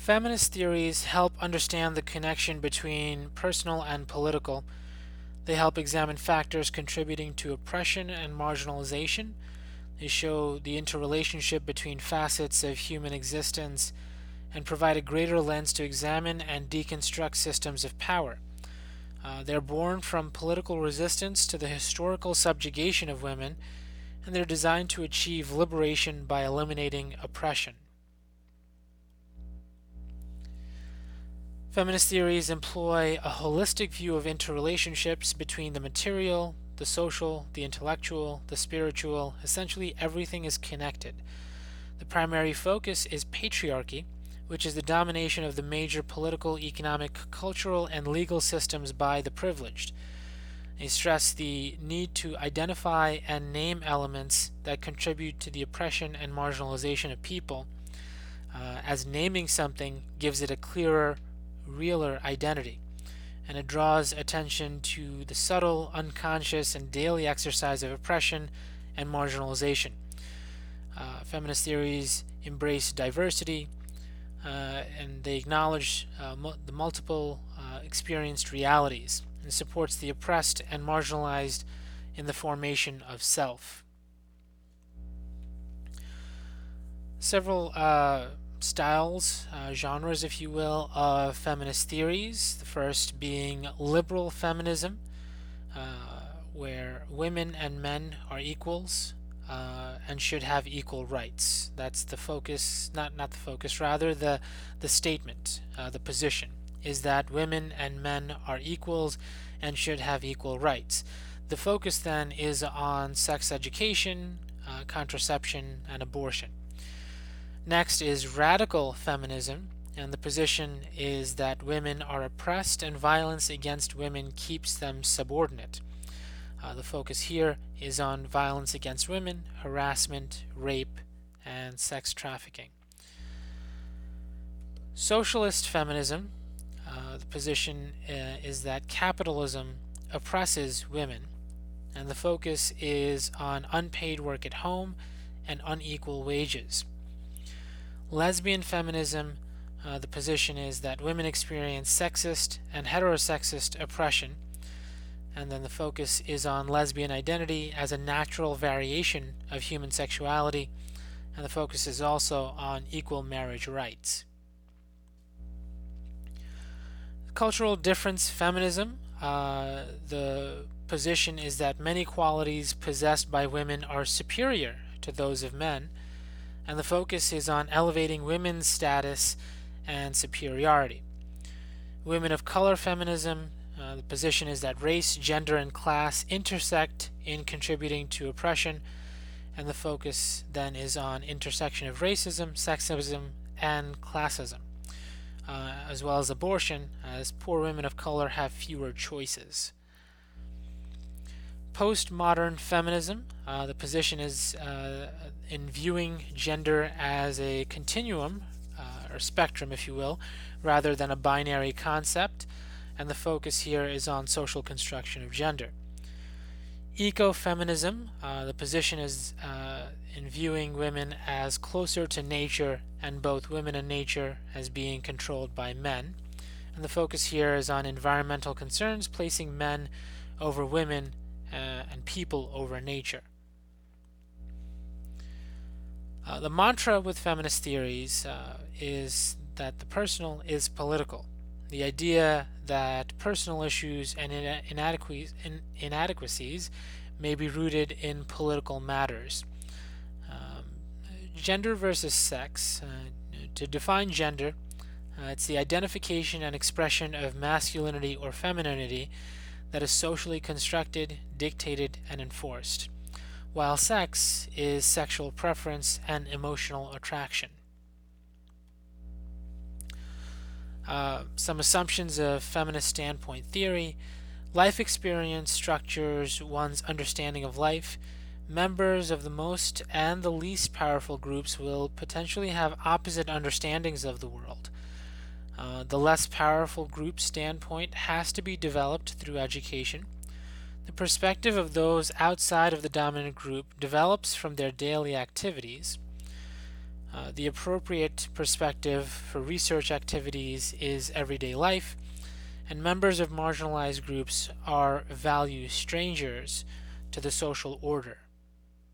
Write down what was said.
Feminist theories help understand the connection between personal and political. They help examine factors contributing to oppression and marginalization. They show the interrelationship between facets of human existence and provide a greater lens to examine and deconstruct systems of power. They're born from political resistance to the historical subjugation of women, and they're designed to achieve liberation by eliminating oppression. Feminist theories employ a holistic view of interrelationships between the material, the social, the intellectual, the spiritual. Essentially, everything is connected. The primary focus is patriarchy, which is the domination of the major political, economic, cultural, and legal systems by the privileged. They stress the need to identify and name elements that contribute to the oppression and marginalization of people, as naming something gives it a clearer, realer identity, and it draws attention to the subtle, unconscious, and daily exercise of oppression and marginalization. Feminist theories embrace diversity, and they acknowledge the multiple experienced realities, and supports the oppressed and marginalized in the formation of self. Several styles, genres, if you will, of feminist theories. The first being liberal feminism, where women and men are equals and should have equal rights. That's the focus, not the focus, rather the statement, the position, is that women and men are equals and should have equal rights. The focus then is on sex education, contraception, and abortion. Next is radical feminism, and the position is that women are oppressed and violence against women keeps them subordinate. The focus here is on violence against women, harassment, rape, and sex trafficking. Socialist feminism, the position is that capitalism oppresses women, and the focus is on unpaid work at home and unequal wages. Lesbian feminism, the position is that women experience sexist and heterosexist oppression, and then the focus is on lesbian identity as a natural variation of human sexuality, and the focus is also on equal marriage rights. Cultural difference feminism, the position is that many qualities possessed by women are superior to those of men, and the focus is on elevating women's status and superiority. Women of color feminism, the position is that race, gender, and class intersect in contributing to oppression, and the focus then is on intersection of racism, sexism, and classism, as well as abortion, as poor women of color have fewer choices. Postmodern feminism, the position is in viewing gender as a continuum, or spectrum, if you will, rather than a binary concept, and the focus here is on social construction of gender. Ecofeminism, the position is in viewing women as closer to nature and both women and nature as being controlled by men, and the focus here is on environmental concerns, placing men over women and people over nature. The mantra with feminist theories is that the personal is political. The idea that personal issues and inadequacies may be rooted in political matters. Gender versus sex. To define gender, it's the identification and expression of masculinity or femininity that is socially constructed, dictated, and enforced, while sex is sexual preference and emotional attraction. Some assumptions of feminist standpoint theory. Life experience structures one's understanding of life. Members of the most and the least powerful groups will potentially have opposite understandings of the world. The less powerful group standpoint has to be developed through education. The perspective of those outside of the dominant group develops from their daily activities. The appropriate perspective for research activities is everyday life, and members of marginalized groups are value strangers to the social order.